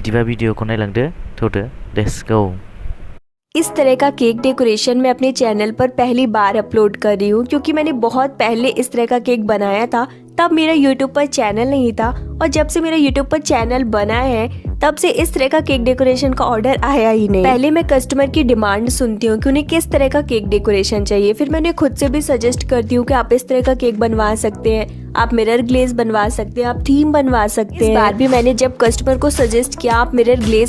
बिदिबा भिडिअखौ नायलांदो थौदो let's go. इस तरह का केक डेकोरेशन मैं अपने चैनल पर पहली बार अपलोड कर रही हूँ, क्योंकि मैंने बहुत पहले इस तरह का केक बनाया था, तब मेरा यूट्यूब पर चैनल नहीं था। और जब से मेरा यूट्यूब पर चैनल बना है तब से इस तरह का केक डेकोरेशन का ऑर्डर आया ही नहीं। पहले मैं कस्टमर की डिमांड सुनती हूँ कि उन्हें किस तरह का केक डेकोरेशन चाहिए, फिर मैं उन्हें खुद से भी सजेस्ट करती हूँ कि आप इस तरह का केक बनवा सकते हैं, आप मिरर ग्लेज बनवा सकते हैं, आप थीम बनवा सकते हैं। इस बार भी मैंने जब कस्टमर को सजेस्ट किया आप मिरर ग्लेज